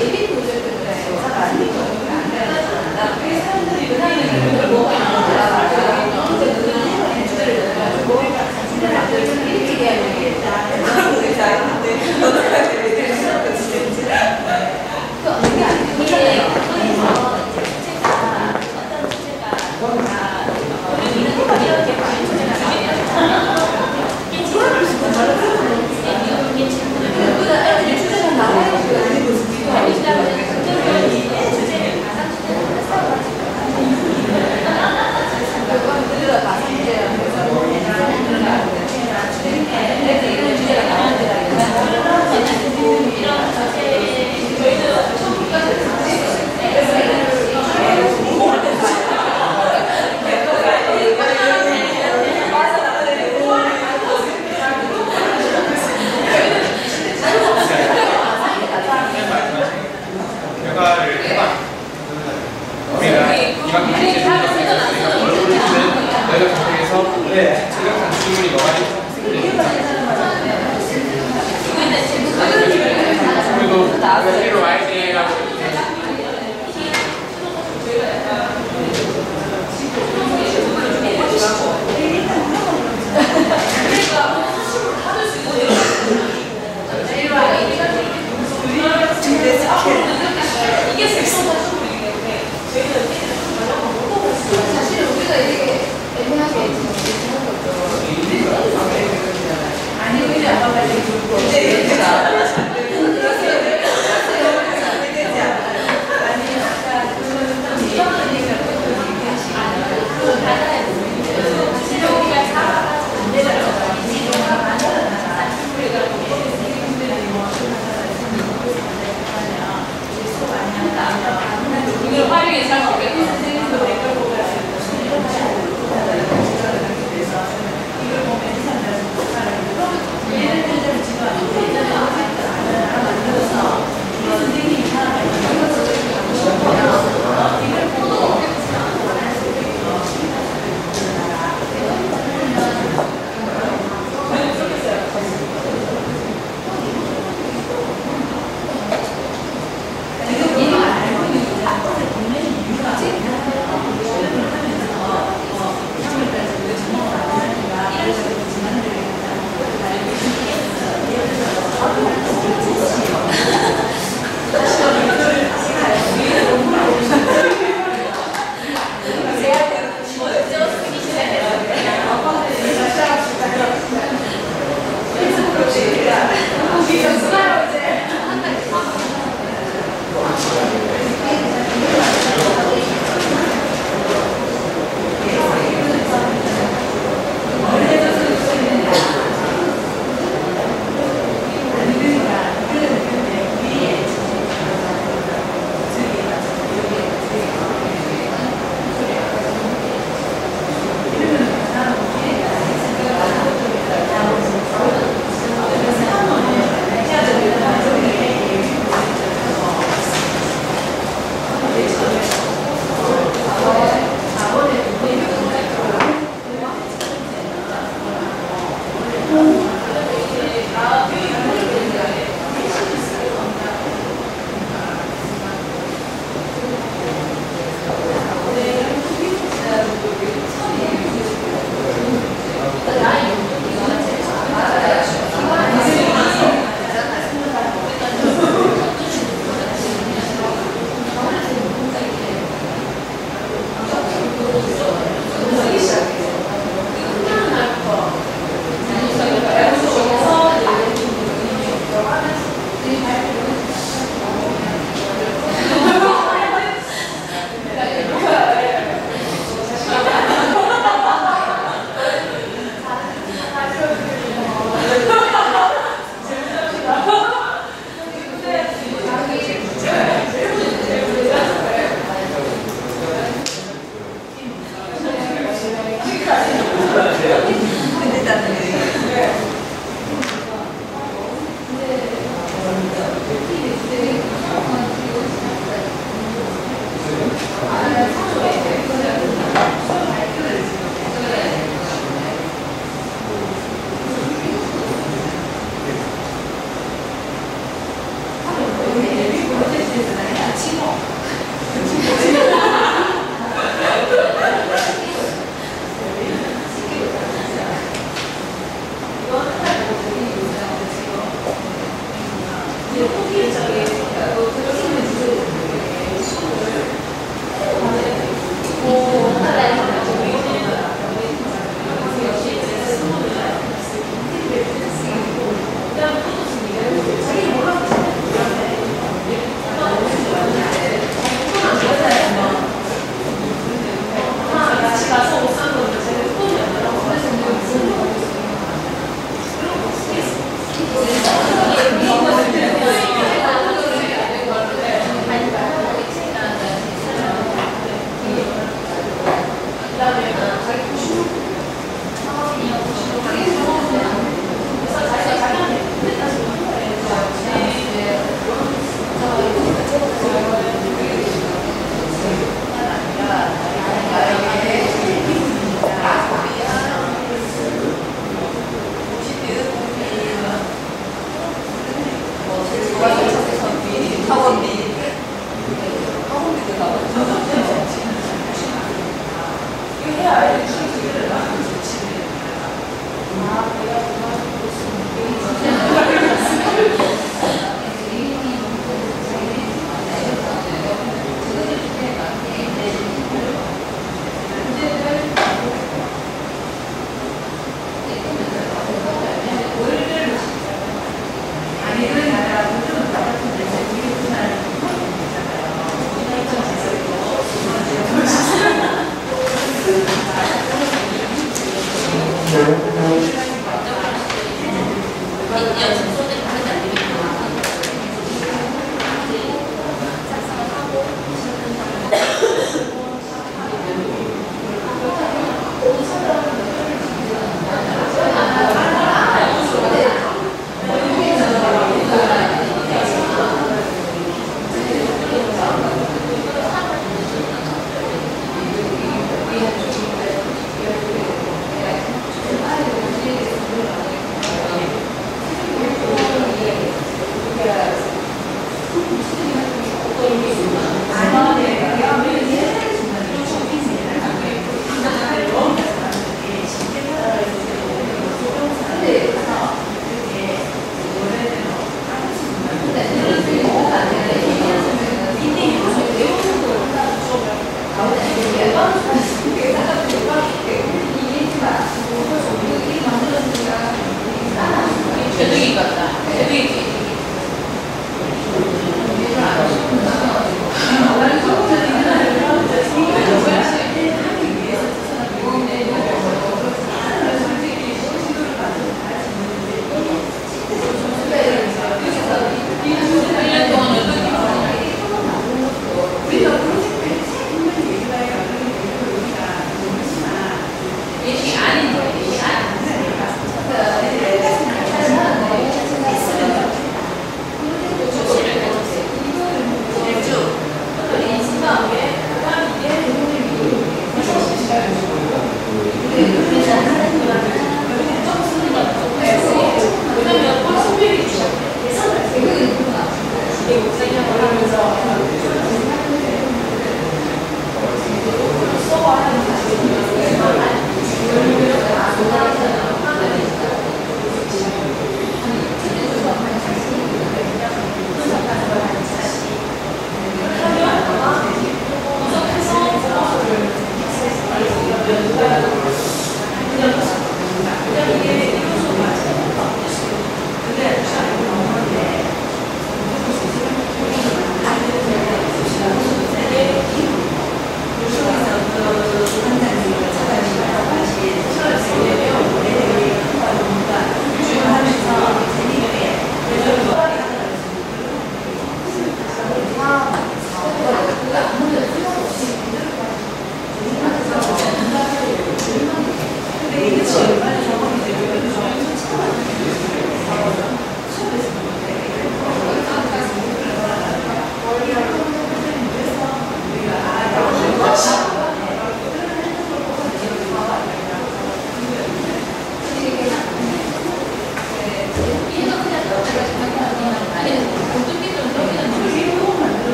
예비 프로젝트는 조사가 안 되거든요. 나왔어요. 많이 진행해가고 사실 우리가 이렇게 애매하게 아니 우리 아빠가 이걸 활용해서 할 수 있겠다.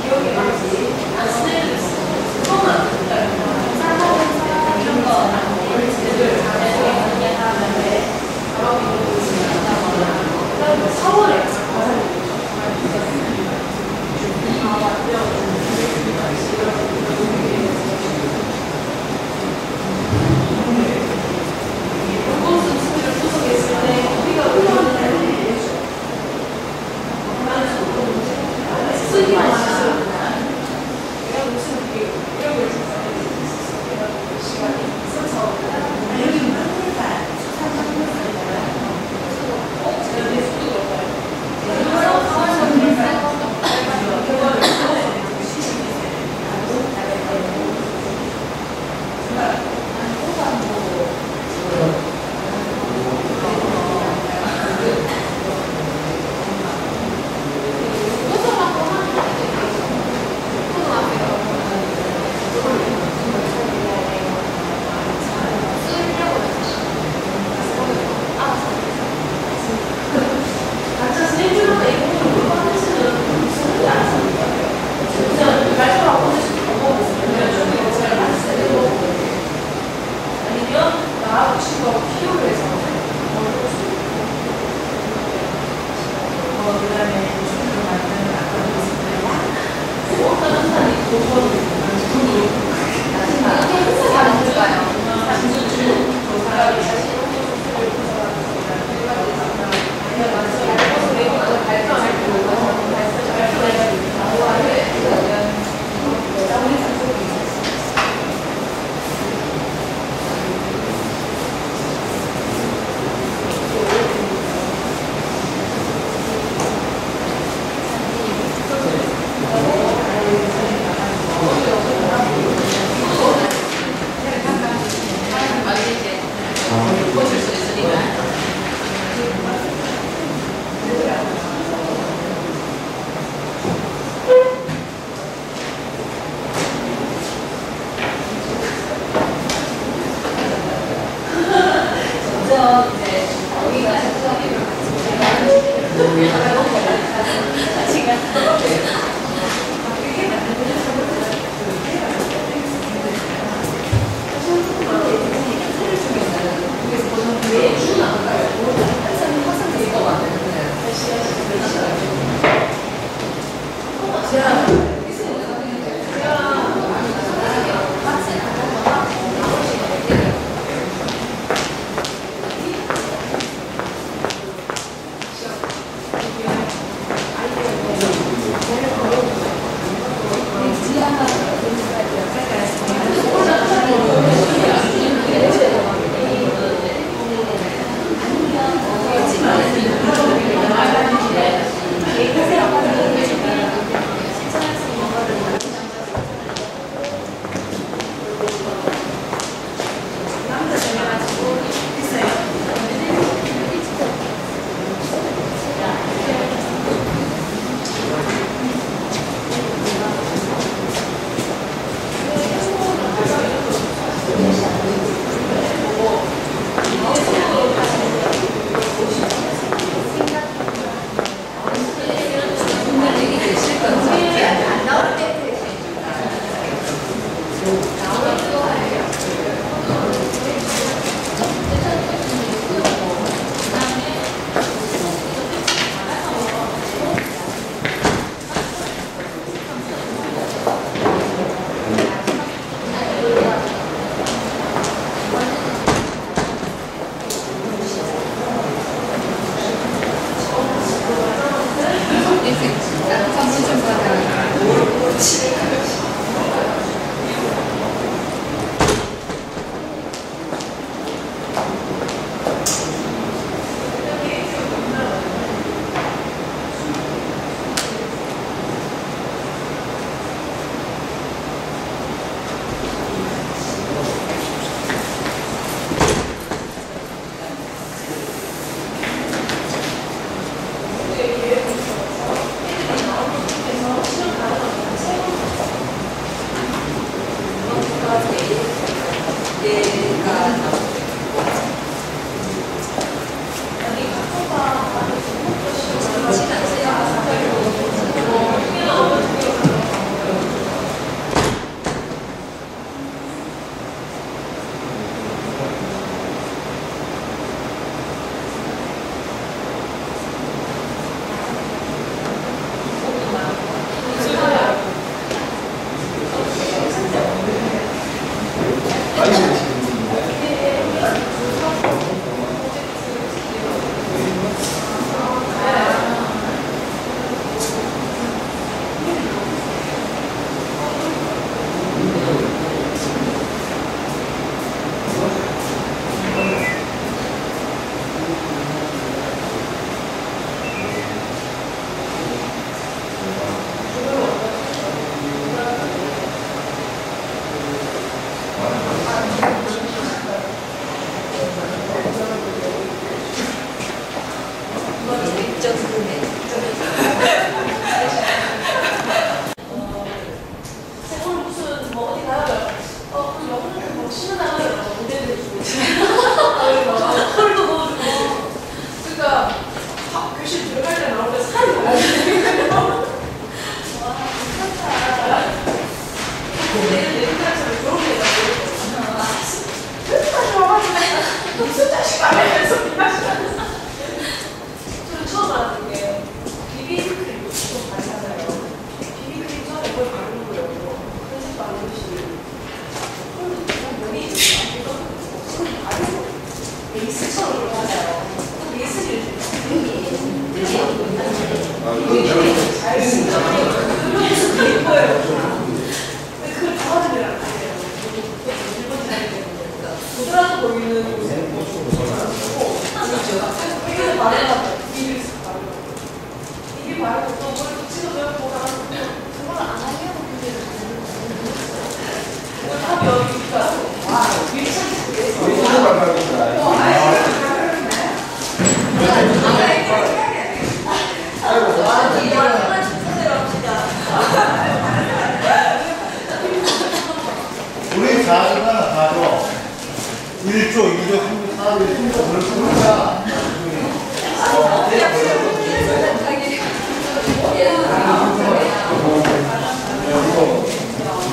기억이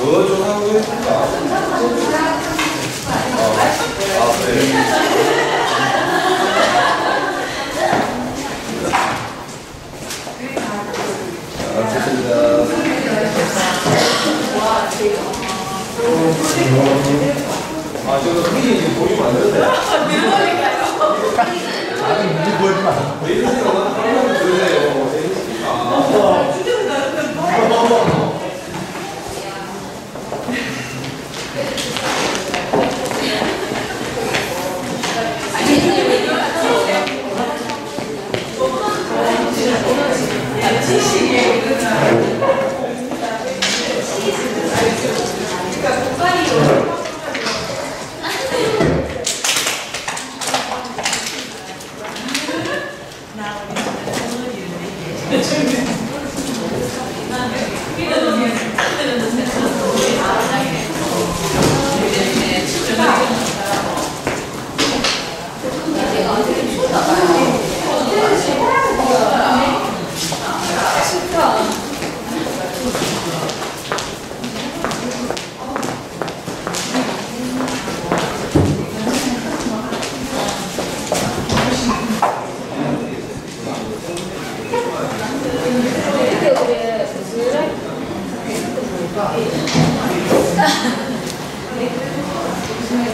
뭐 좀 하고 있을까? 아, 저거 흔히 지금 보이면 안 되는데. 아니, 무슨 보이지 마. 왜 이러세요? 한번 들으세요. 아,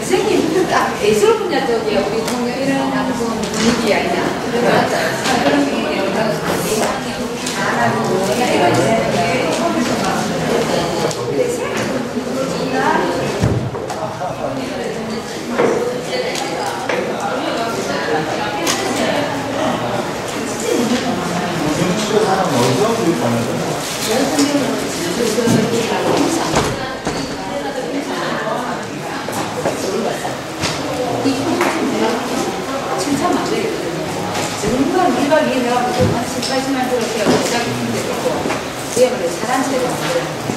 선생님, 예술 분야 쪽에 우리 동료 이런 방송 분위기 아니냐. 그런 게 안 하고, 내가 이거 있는데, 칭찬 안 되거든요. 정말 1박 2일 해가지고 한 18시간 그렇게 하고 시작했는데 되고 그야말로 사단체를 만들었는데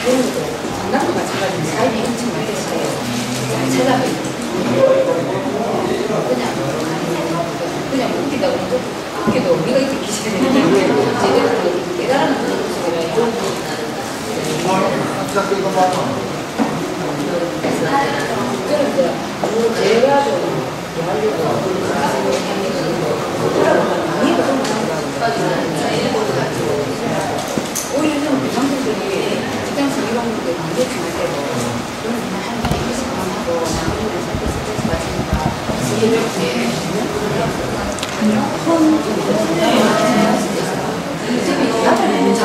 그런 것도 건강도 마찬가지로 삶이 엄청 많겠어요. 잘 찾아보고 그냥 웃기다 보면 웃기도 우리가 이렇게 기시는데 제대로 깨달은 그런 모습이라 이런 그래서 제가 좀 오히려 좀 방송들이 직장에서 이런 것들 만들지 못해도 저는 그냥 한 번에 이것만 하고 나머지는 스트레스 받으니까 이렇게 집이 나는 잘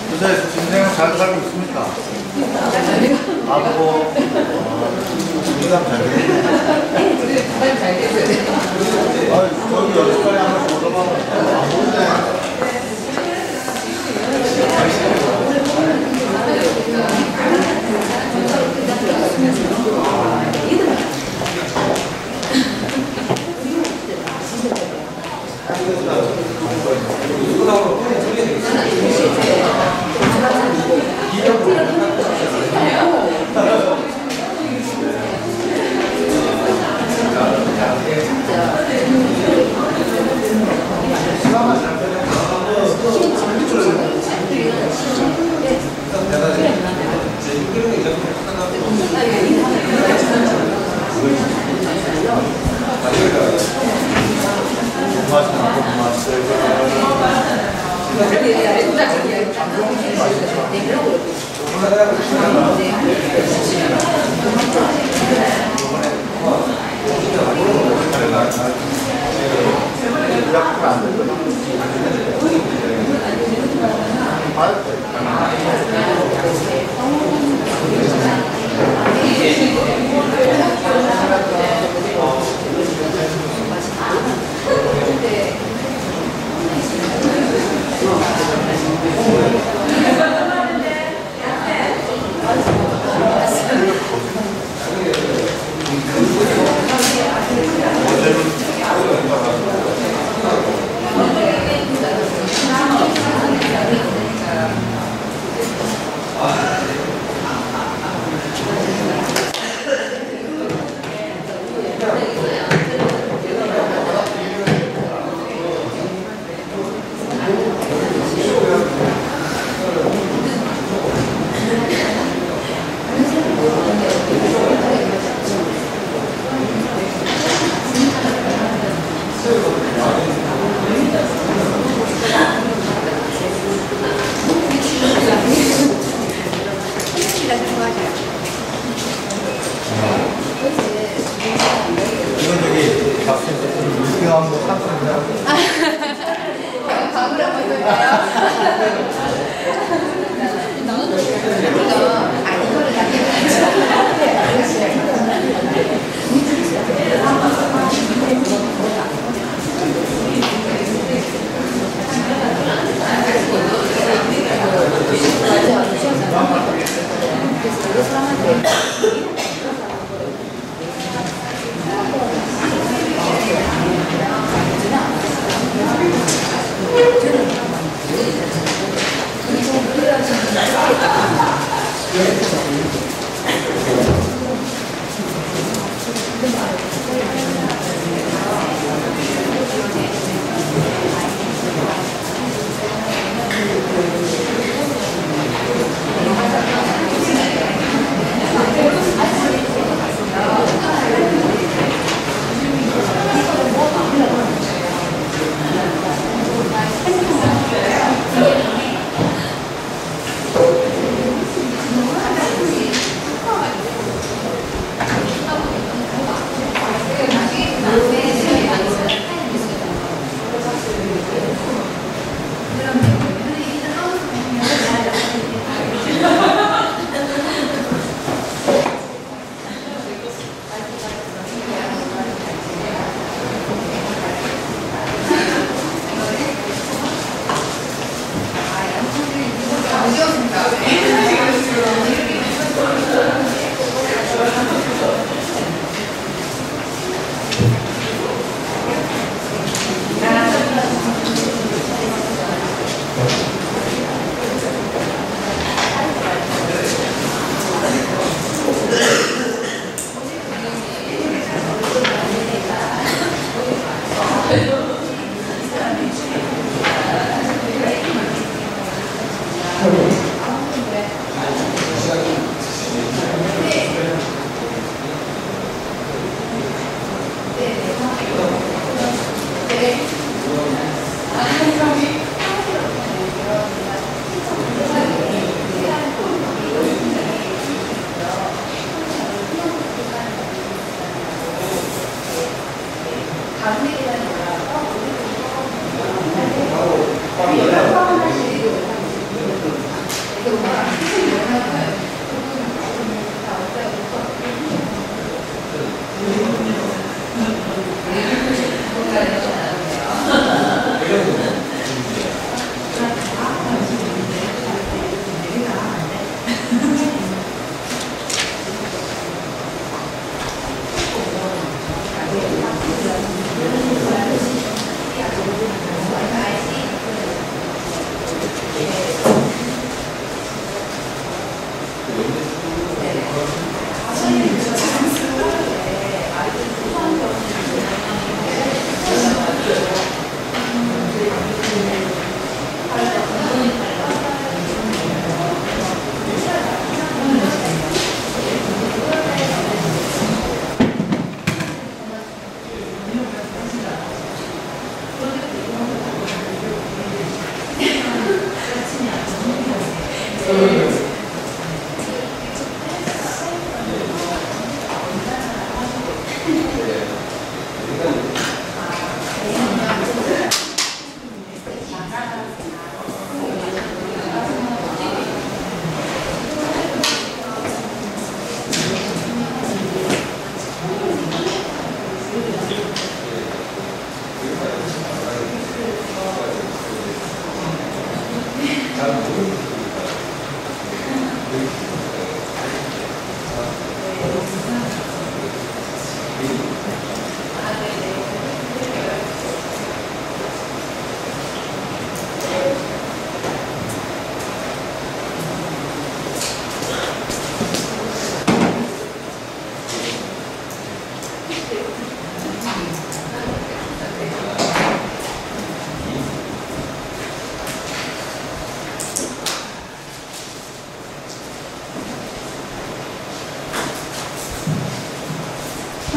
부자에서 진생은 잘 살고 있습니까? 아고, 인감 잘 되네. 우리 부담이 잘 됐어요. 저기 여기까지 한번 물어봐봐. 안 보이네. 이건 저기 박수에서 유명한 거 상품이야. 방을 한번 이거를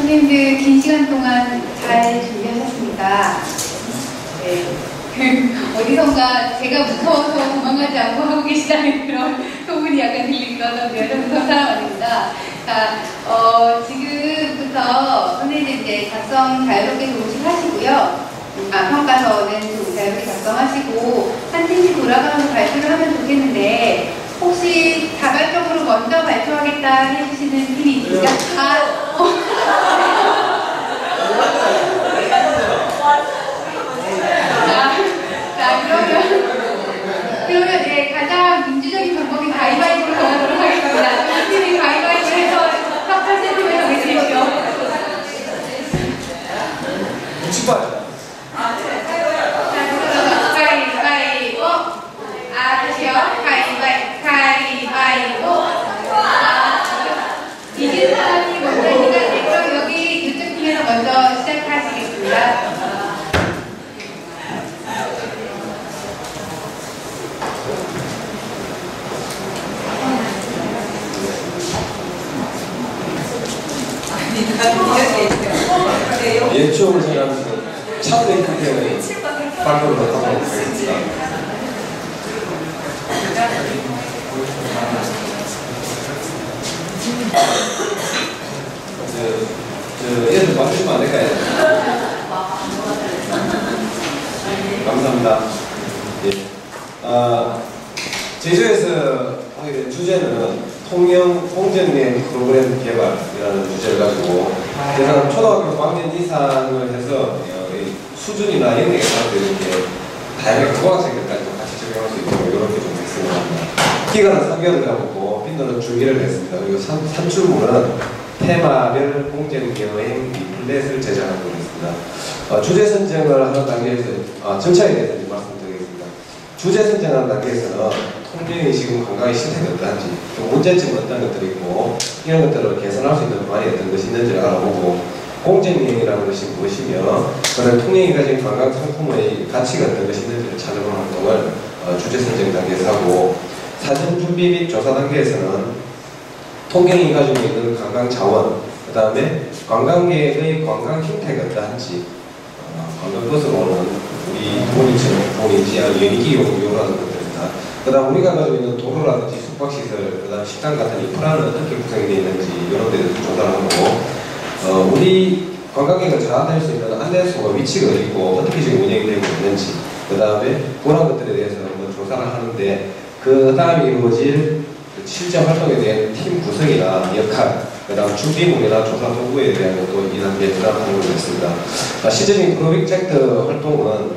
선생님들 긴 시간 동안 잘 준비하셨습니다. 네. 어디선가 제가 무서워서 도망가지 않고 하고 계시다는 그런 소문이 약간 들리기도 하던데요. 저는 그런 사람 아닙니다. 자, 지금부터 선생님들 이제 작성 자유롭게 조금씩 하시고요. 평가서는 좀 자유롭게 작성하시고 한 팀씩 돌아가면서 발표를 하면 좋겠는데 혹시 자발적으로 먼저 발표하겠다 해주시는 팀이 있으니까 그러면 네, 가장 민주적인 방법이 가위바위보로 정하도록 하겠습니다. 팀이 가위바위보 해서 협찬 팀을 정해주십시오. 묵직발. 가위바위보. 다시요. 가위바위보. 이긴 사람이 먼저니까 그럼 여기 이쪽 팀에서 먼저 시작하시겠습니다. 예초를 생각하면서 차트의 크기를 발표를 하도록 하겠습니다. 얘들 봐주시면 안 될까요? 감사합니다. 예. 제주에서 하게 된 주제는 통영 공정여행 프로그램 개발이라는 주제를 가지고 그래서 초등학교 5학년 이상을 해서 수준이나 영역에 따라서 이렇게 다양하게 고학생들까지 같이 적용할 수 있도록 이렇게 좀 했습니다. 기간은 3개월을 잡았고 빈도는 주기를 했습니다. 그리고 산출물은 테마별 공정여행 리플렛을 제작하고 있습니다. 주제 선정을 하는 단계에서 절차에 대해서 말씀드리겠습니다. 주제 선정하는 단계에서는 통영이 지금 관광의 실태가 어떠한지, 또 문제점은 어떤 것들이 있고 이런 것들을 개선할 수 있는 방안이 어떤 것이 있는지를 알아보고 공정여행이라는 것이 무엇이며 그런 통영이 가진 관광 상품의 가치가 어떤 것이 있는지를 찾아보는 활동을 주제 선정 단계에서 하고 사전 준비 및 조사 단계에서는 통영이 가지고 있는 관광 자원, 그 다음에 관광객의 관광 형태가 어떠한지 관광버스로 오는 우리 돈인지 연기 요라는 것들입니다. 그 다음 우리가 가지고 있는 도로라든지 숙박시설, 그 다음 식당 같은 인프라는 어떻게 구성이 되어 있는지 이런 데서 조사를 하고 우리 관광객을 장악할 수 있는 안내소가 위치가 어디 있고 어떻게 지금 운영이 되고 있는지 그 다음에 그런 것들에 대해서 한번 조사를 하는데 그 다음에 이루어질 실제 활동에 대한 팀 구성이나 역할, 그 다음 준비물이나 조사 도구에 대한 것도 이 단계에 들어가는 걸로 했습니다. 실제적인 프로젝트 활동은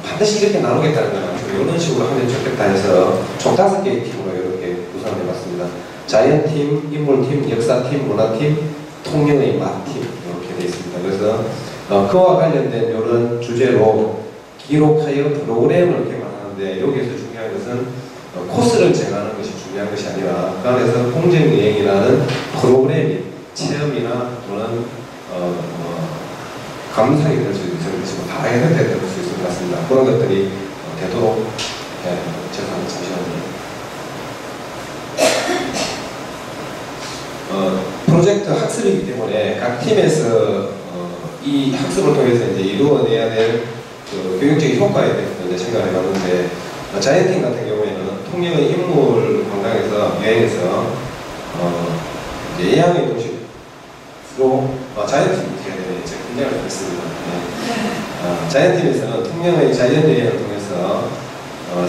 반드시 이렇게 나누겠다는 건 아니고 이런 식으로 하면 좋겠다 해서 총 5개의 팀으로 이렇게 구성을 해봤습니다. 자연팀, 인물팀, 역사팀, 문화팀, 통영의 맛팀 이렇게 되어 있습니다. 그래서 그와 관련된 이런 주제로 기록하여 프로그램을 개발하는데 여기에서 중요한 것은 코스를 정하는 것이 중요한 것이 아니라 그 안에서 공정여행이라는 프로그램이 체험이나 또는 감상이 될 수 있는 것이고 다양한 형태가 될 수 있을 것 같습니다. 그런 것들이 되도록 죄송합니다. 잠시만요. 프로젝트 학습이기 때문에 각 팀에서 이 학습을 통해서 이제 이루어내야 될 교육적인 효과에 대해서 이제 생각을 해봤는데 자연팀 같은 경우에는 통영의 인물 관광에서 여행에서 이제 예양의 도시로 자연팀이 이제 굉장히 있습니다. 네. 자연팀에서는 통영의 자연여행을 통해서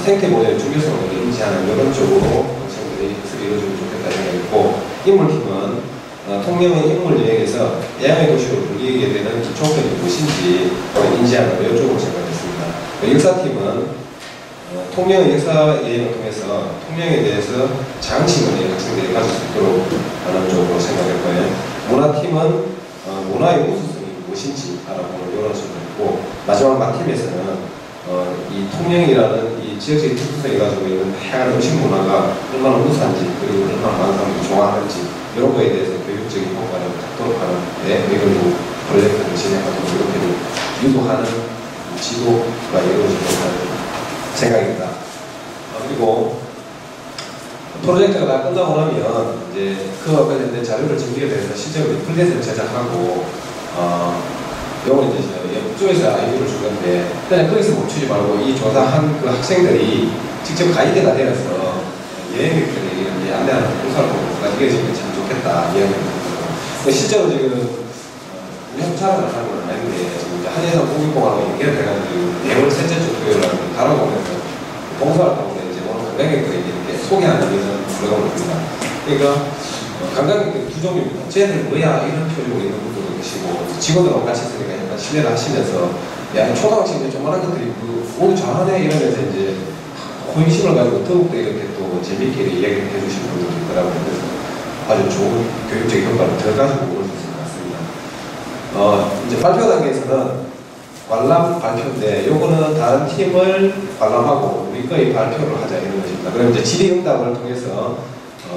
생태 모델 중요성을 인지하는 이런 쪽으로 학생들이 학습이 이루어지면 좋겠다 생각했고 인물팀은 통영의 인물 여행에서 예양의 도시로 불리게 되는 기초점이 무엇인지 인지하는 이쪽으로 생각했습니다. 역사팀은 통영의 역사 여행을 통해서 통영에 대해서 장치문의 학생들이 가질 수 있도록 하는 쪽으로 생각했고요. 문화팀은 문화의 우수성이 무엇인지 알아보는 이런 식으로 했고 마지막 맛팀에서는 이 통영이라는 이 지역적인 특성이 가지고 있는 다양한 음식 문화가 얼마나 우수한지 그리고 얼마나 많은 사람들이 좋아하는지 이런 거에 대해서 교육적인 효과를 갖도록 하는 이걸로 프로젝트를 진행하도록 이렇게 유도하는 지도가 이루어지도록 하는 생각입니다. 그리고 프로젝트가 다 끝나고 나면 이제 그와 관련된 자료를 정리를 해서 실제로 플랫을 제작하고 요건 이제 쪽에서 아이디어를 준 건데 그냥 거기서 멈추지 말고 이 조사한 그 학생들이 직접 가이드가 되어서 여행객들에게 이렇게 안내하는 공사를 보고 이게 지금 참 좋겠다 이야기를 실제로 지금 우리 학교 자랑을 하는 건 아닌데 지금 이제 한예산 공익공항하고 연결을 해가지고 대월 셋째 주 토요일 날 달아보면서 봉사활동을 이제 오늘 관광객들에게 이렇게 소개하는 이런 프로그램을 합니다. 그러니까 관광객들 두 종류입니다. 쟤들 뭐야 이런 표정으로 있는 분들도 계시고 직원들하고 같이 있으니까 약간 신뢰를 하시면서 야 초등학생들 조그만한 것들이 오늘 잘하네 이러면서 이제 호기심을 가지고 더욱더 이렇게 또 재밌게 이야기를 해주시는 분들도 있더라고요. 그래서 아주 좋은 교육적인 효과를 더 가지고 올 수 있을 것 같습니다. 이제 발표 단계에서는 관람 발표인데 요거는 다른 팀을 관람하고 우리 거의 발표를 하자 이런 것입니다. 그럼 이제 질의응답을 통해서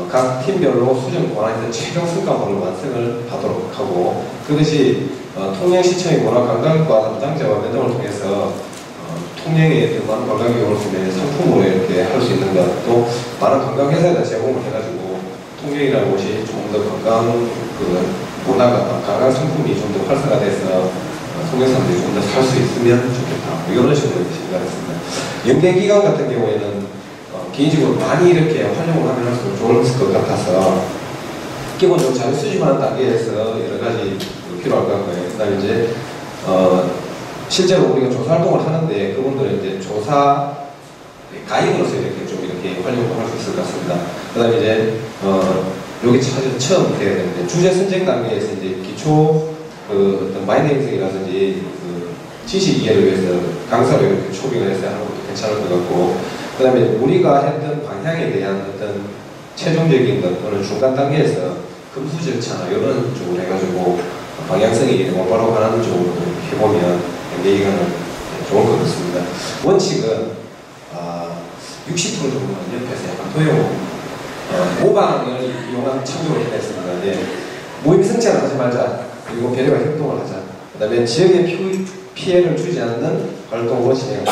각 팀별로 수정 권한에서 최종 성과물을 완성을 하도록 하고 그것이 통영시청의 문화관광과 담당자와 면담을 통해서 통영의 많은 관광객이 올 수 있는 상품으로 이렇게 할 수 있는 것 또 많은 관광회사에다 제공을 해가지고 통영이라는 곳이 좀 더 관광 문화가 관광 상품이 좀 더 활성화돼서 통영 사람들이 좀 더 살 수 있으면 좋겠다. 이런 식으로 생각했습니다. 연계 기간 같은 경우에는 개인적으로 많이 이렇게 활용을 하면 할수록 좋을 것 같아서 기본적으로 자료 수집하는 단계에서 여러 가지 필요할 것 같고요. 그 다음에 이제 실제로 우리가 조사 활동을 하는데 그분들은 이제 조사 가이드로서 이렇게 좀 이렇게 활용을 할 수 있을 것 같습니다. 그 다음에 이제 여기 처음 돼야 되는데 주제 선정 단계에서 이제 기초 어떤 마인드 행성이라든지 지식 이해를 위해서 강사를 이렇게 초빙을 해서 하는 것도 괜찮을 것 같고 그 다음에 우리가 했던 방향에 대한 어떤 최종적인 어느 중간 단계에서 금수 절차나 이런 쪽으로 해가지고 방향성이 올바로 가는 쪽으로 해보면 연계기간은 좋을 것 같습니다. 원칙은 60% 정도는 옆에서 약간 도용 모방을 이용한 참조를 했습니다. 모임 성찰을 하지 말자. 그리고 배려와 협동을 하자. 그 다음에 지역에 피해를 주지 않는 활동으로 진행하자.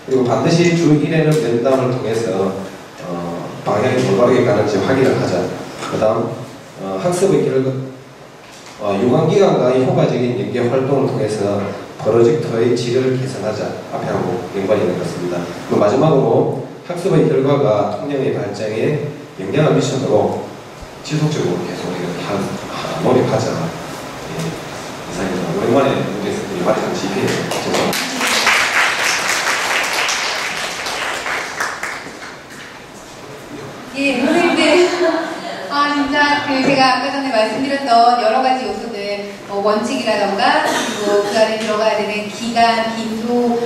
그리고 반드시 주 1회는 면담을 통해서 방향이 올바르게 가는지 확인을 하자. 그 다음 학습의 결과 유관기관과의 효과적인 연계 활동을 통해서 프로젝트의 질을 개선하자. 앞에 하고 연관이 있는 것 같습니다. 그리고 마지막으로 학습의 결과가 통영의 발전에 영향을 미치도록 지속적으로 계속 이렇게 노력하자. 이상입니다. 오랜만에 문제스들이 활약한 GP에 죄송합니다. 예, 선생님들. 진짜 제가 아까 전에 말씀드렸던 여러 가지 요소들, 원칙이라던가, 그리고 그 안에 들어가야 되는 기간, 빈도,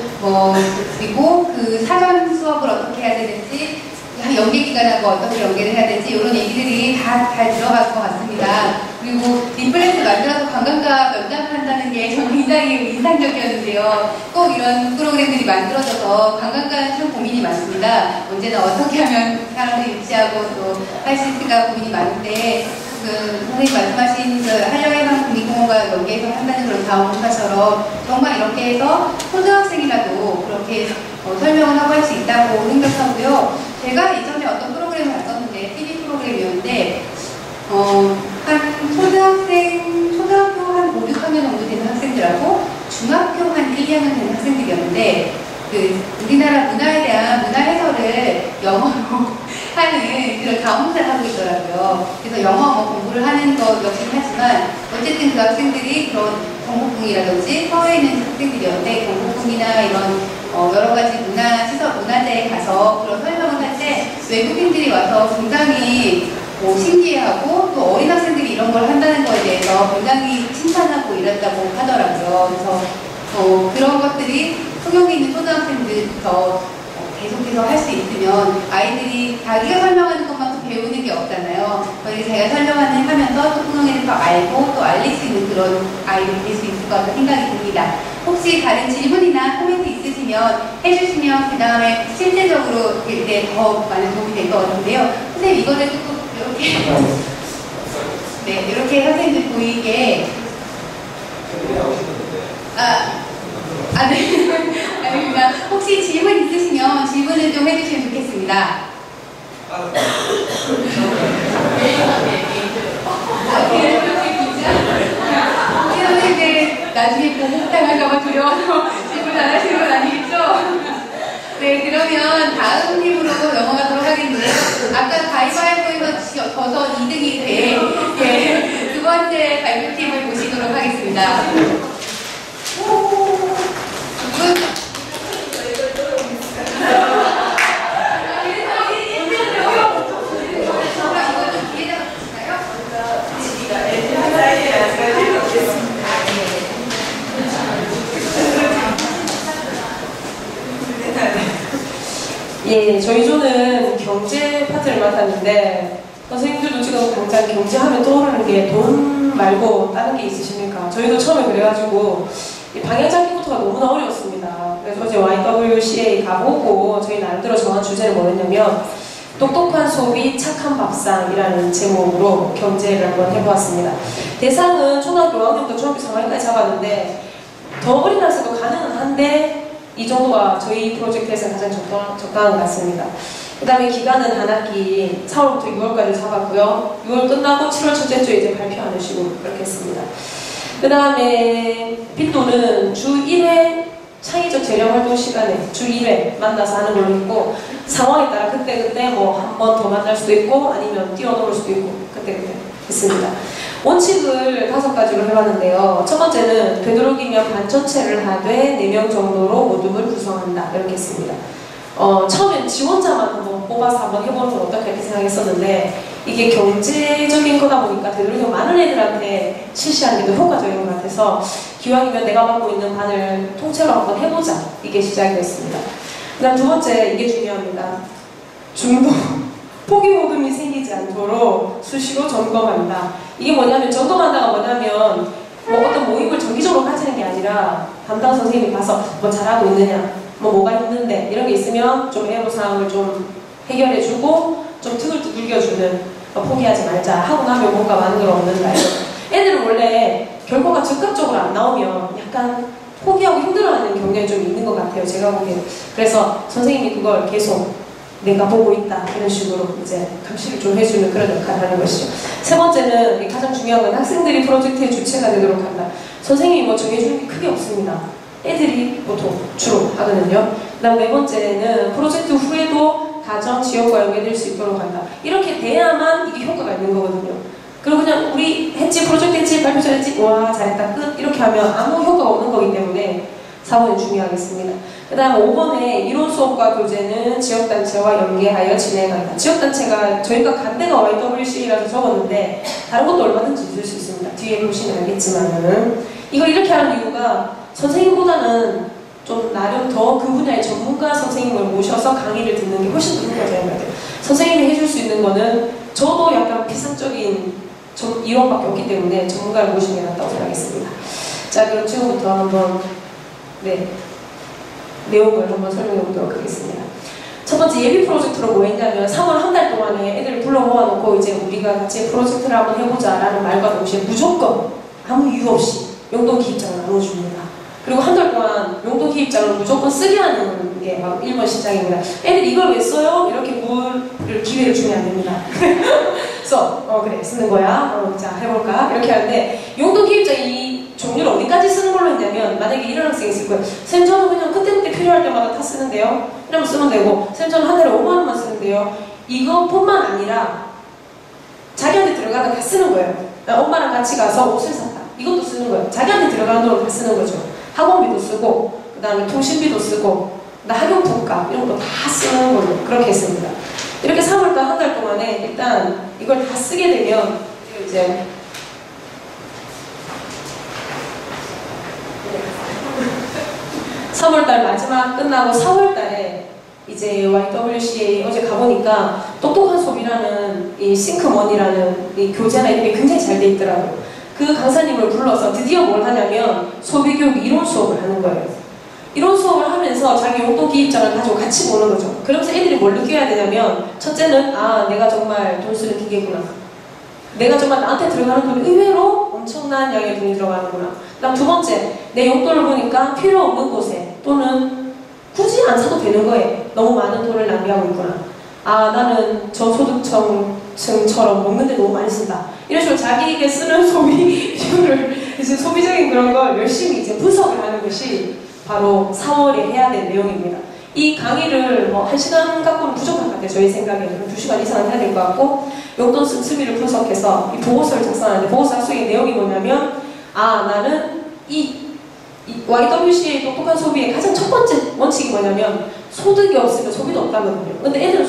그리고 그 사전 수업을 어떻게 해야 되는지, 연계 기간하고 어떻게 연계를 해야 되는지, 이런 얘기들이 다 잘 들어갈 것 같습니다. 그리고 리플렛을 만들어서 관광가 면담한다는 게 저는 굉장히 인상적이었는데요. 꼭 이런 프로그램들이 만들어져서 관광가는 참 고민이 많습니다. 언제나 어떻게 하면 사람들이 유치하고 또 할 수 있을까 고민이 많은데 선생님 말씀하신 한려해상 국립공원과 연계해서 한다는 그런 자원봉사처럼 정말 이렇게 해서 초등학생이라도 그렇게 설명을 하고 할 수 있다고 생각하고요. 제가 예전에 어떤 프로그램을 봤었는데 TV 프로그램이었는데 한 초등학교 한 5, 6학년 정도 되는 학생들하고 중학교 한 1, 2학년 되는 학생들이었는데 우리나라 문화에 대한 문화 해설을 영어로 하는 그런 자원봉사를 하고 있더라고요. 그래서 영어 공부를 하는 것 역시 하지만 어쨌든 그 학생들이 그런 경복궁이라든지 서해에 있는 학생들이었는데 경복궁이나 이런 여러 가지 문화재에 가서 그런 설명을 할 때 외국인들이 와서 굉장히 신기해하고 또 어린 학생들이 이런 걸 한다는 거에 대해서 굉장히 칭찬하고 이랬다고 하더라고요. 그래서 그런 것들이 통영에 있는 초등학생들부터 계속해서 할 수 있으면 아이들이 자기가 설명하는 것만큼 배우는 게 없잖아요. 자기가 설명하는 하면서 또 통영에 더 알고 또 알릴 수 있는 그런 아이들이 될 수 있을 것 같다는 생각이 듭니다. 혹시 다른 질문이나 코멘트 있으시면 해주시면 그 다음에 실제적으로 이때 더 많은 도움이 될 것 같은데요. 선생님 이거를 조금 이렇게 네 이렇게 선생님들 보이게 네. 아닙니다. 혹시 질문 있으시면 질문을 좀 해주시면 좋겠습니다. 당할까봐 두려워서 질문 안 하시는 건 아니겠죠? 네, 그러면 다음 팀으로 넘어가도록 하겠는데요. 아까 가위바위보에서 져서 2등이 돼. 예, 두 번째 발표팀을 모시도록 하겠습니다. 예, 저희 조는 경제 파트를 맡았는데 선생님들도 지금 당장 경제하면 떠오르는 게 돈 말고 다른 게 있으십니까? 저희도 처음에 그래가지고 이 방향 잡기부터가 너무나 어려웠습니다. 그래서 어제 YWCA 가보고 저희 나름대로 정한 주제를 뭐였냐면 똑똑한 소비 착한 밥상이라는 제목으로 경제를 한번 해보았습니다. 대상은 초등학교 5학년부터 중학교 3학년까지 잡았는데 더 어린 학생도 가능은 한데 이 정도가 저희 프로젝트에서 가장 적당한 것 같습니다. 그 다음에 기간은 한 학기 4월부터 6월까지 잡았고요. 6월 끝나고 7월 첫째 주에 이제 발표하는 식으로 그렇게 했습니다. 그 다음에 빈도는 주 1회 창의적 재령 활동 시간에 주 1회 만나서 하는 걸로 했고 상황에 따라 그때그때 뭐 한 번 더 만날 수도 있고 아니면 뛰어놀을 수도 있고 그때그때 했습니다. 원칙을 5가지로 해봤는데요. 첫 번째는 되도록이면 반전체를 하되 4명 정도로 모둠을 구성한다 이렇게 했습니다. 처음엔 지원자만 한번 뽑아서 한번 해보는 건 어떨까 이렇게 생각했었는데 이게 경제적인 거다 보니까 되도록이면 많은 애들한테 실시하는 게 더 효과적인 것 같아서 기왕이면 내가 맡고 있는 반을 통째로 한번 해보자 이게 시작이었습니다. 그 다음 두 번째 이게 중요합니다. 중도 포기 모둠이 생기지 않도록 수시로 점검한다. 이게 뭐냐면 점검한다가 뭐냐면 뭐 어떤 모임을 정기적으로 가지는 게 아니라 담당 선생님이 가서 뭐 잘하고 있느냐 뭐가 힘든데 이런 게 있으면 좀 애로사항을 좀 해결해주고 좀 틈을 두들겨주는 포기하지 말자 하고 나면 뭔가 많은 걸 얻는다. 애들은 원래 결과가 즉각적으로 안 나오면 약간 포기하고 힘들어하는 경향이 좀 있는 것 같아요. 제가 보기에는. 그래서 선생님이 그걸 계속 내가 보고 있다 이런 식으로 이제 감시를 좀 해주는 그런 역할을 하는 것이죠. 세 번째는 가장 중요한 건 학생들이 프로젝트의 주체가 되도록 한다. 선생님이 뭐 정해주는 게 크게 없습니다. 애들이 보통 주로 하거든요. 그 다음 네 번째는 프로젝트 후에도 가정, 지역과 연계될 수 있도록 한다. 이렇게 돼야만 이게 효과가 있는 거거든요. 그리고 그냥 우리 했지, 프로젝트 했지, 발표 잘했지, 와 잘했다, 끝 이렇게 하면 아무 효과가 없는 거기 때문에 4번이 중요하겠습니다. 그 다음 5번에 이론 수업과 교재는 지역단체와 연계하여 진행한다. 지역단체가 저희가 간 데가 YWCA라서 적었는데 다른 것도 얼마든지 있을 수 있습니다. 뒤에 보시면 알겠지만은 이걸 이렇게 하는 이유가 선생님보다는 좀 나름 더 그 분야의 전문가 선생님을 모셔서 강의를 듣는 게 훨씬 더 효과적인 것 같아요. 선생님이 해줄 수 있는 거는 저도 약간 피상적인 이론밖에 없기 때문에 전문가를 모시는 게 낫다고 생각했습니다. 자, 그럼 지금부터 한번 내용을 한번 설명해 보도록 하겠습니다. 첫 번째 예비 프로젝트로 뭐 했냐면 3월 한 달 동안에 애들을 불러 모아놓고 이제 우리가 같이 프로젝트를 한번 해보자 라는 말과 동시에 무조건 아무 이유 없이 용돈 기입장을 나눠줍니다. 그리고 한 달 동안 용돈 기입장을 무조건 쓰게 하는 게 바로 1번 시작입니다. 애들 이걸 왜 써요? 이렇게 물을 기회를 주면 안 됩니다. 그래서 그래 쓰는 거야. 자 해볼까? 이렇게 하는데 용돈 기입장 이 종류를 어디까지 쓰는 걸로 했냐면 만약에 이런 학생이 있을 거예요. 쌤 저는 그냥 그때그때 필요할 때마다 다 쓰는데요. 이러면 쓰면 되고 쌤 저는 한 달에 5만 원만 쓰는데요. 이것뿐만 아니라 자기한테 들어가는 다 쓰는 거예요. 엄마랑 같이 가서 옷을 샀다. 이것도 쓰는 거예요. 자기한테 들어가는 돈을 다 쓰는 거죠. 학원비도 쓰고 그 다음에 통신비도 쓰고 학용품값 이런 거 다 쓰는 걸로 그렇게 했습니다. 이렇게 3월달 한 달 동안에 일단 이걸 다 쓰게 되면 이제 3월달 마지막 끝나고 4월달에 이제 YWCA 어제 가보니까 똑똑한 소비라는 이 싱크머니라는 이 교재나 이런 게 굉장히 잘 돼 있더라고요. 그 강사님을 불러서 드디어 뭘 하냐면 소비교육 이론 수업을 하는 거예요. 이론 수업을 하면서 자기 용돈 기입장을 가지고 같이 보는 거죠. 그러면서 애들이 뭘 느껴야 되냐면 첫째는 내가 정말 돈 쓰는 기계구나. 내가 정말 나한테 들어가는 돈이 의외로 엄청난 양의 돈이 들어가는구나. 그 다음 두 번째, 내 용돈을 보니까 필요 없는 곳에 또는 굳이 안 사도 되는 거에 너무 많은 돈을 낭비하고 있구나. 나는 저소득층처럼 먹는데 너무 많이 쓴다. 이런 식으로 자기에게 쓰는 소비율을 그래서 소비적인 그런 걸 열심히 이제 분석을 하는 것이 바로 4월에 해야 될 내용입니다. 이 강의를 뭐 1시간 갖고는 부족할 것 같아요. 저희 생각에는 2시간 이상은 해야 될 것 같고, 용돈 씀씀이를 분석해서 이 보고서를 작성하는데, 보고서 작성의 내용이 뭐냐면, 나는 이 YWCA 똑똑한 소비의 가장 첫 번째 원칙이 뭐냐면 소득이 없으면 소비도 없다거든요. 근데 애들은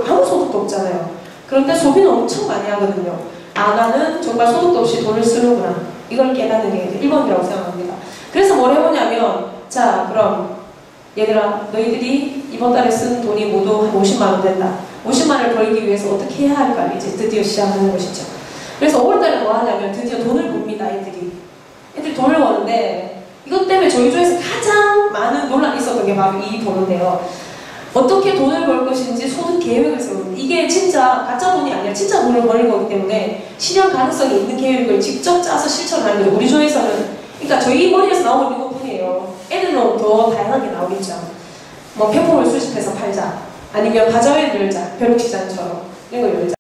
아무 소득도 없잖아요. 그런데 소비는 엄청 많이 하거든요. 나는 정말 소득도 없이 돈을 쓰는구나. 이걸 깨닫는 게 1번이라고 생각합니다. 그래서 뭘 해보냐면, 자, 그럼 얘들아, 너희들이 이번 달에 쓴 돈이 모두 한 50만 원 된다. 50만 원을 벌기 위해서 어떻게 해야 할까? 이제 드디어 시작하는 것이죠. 그래서 5월달에 뭐 하냐면 드디어 돈을 봅니다, 애들이 돈을 버는데, 이것 때문에 저희 조에서 가장 많은 논란이 있었던 게 바로 이 번호인데요. 어떻게 돈을 벌 것인지 소득 계획을 세우는, 이게 진짜 가짜 돈이 아니라 진짜 돈을 버는 거기 때문에 실현 가능성이 있는 계획을 직접 짜서 실천하는 거죠. 우리 조에서는, 그러니까 저희 머리에서 나오는 이것뿐이에요. 애들은 더 다양하게 나오겠죠. 뭐 편품을 수집해서 팔자, 아니면 바자회를 열자, 벼룩시장처럼 이런 걸 열자.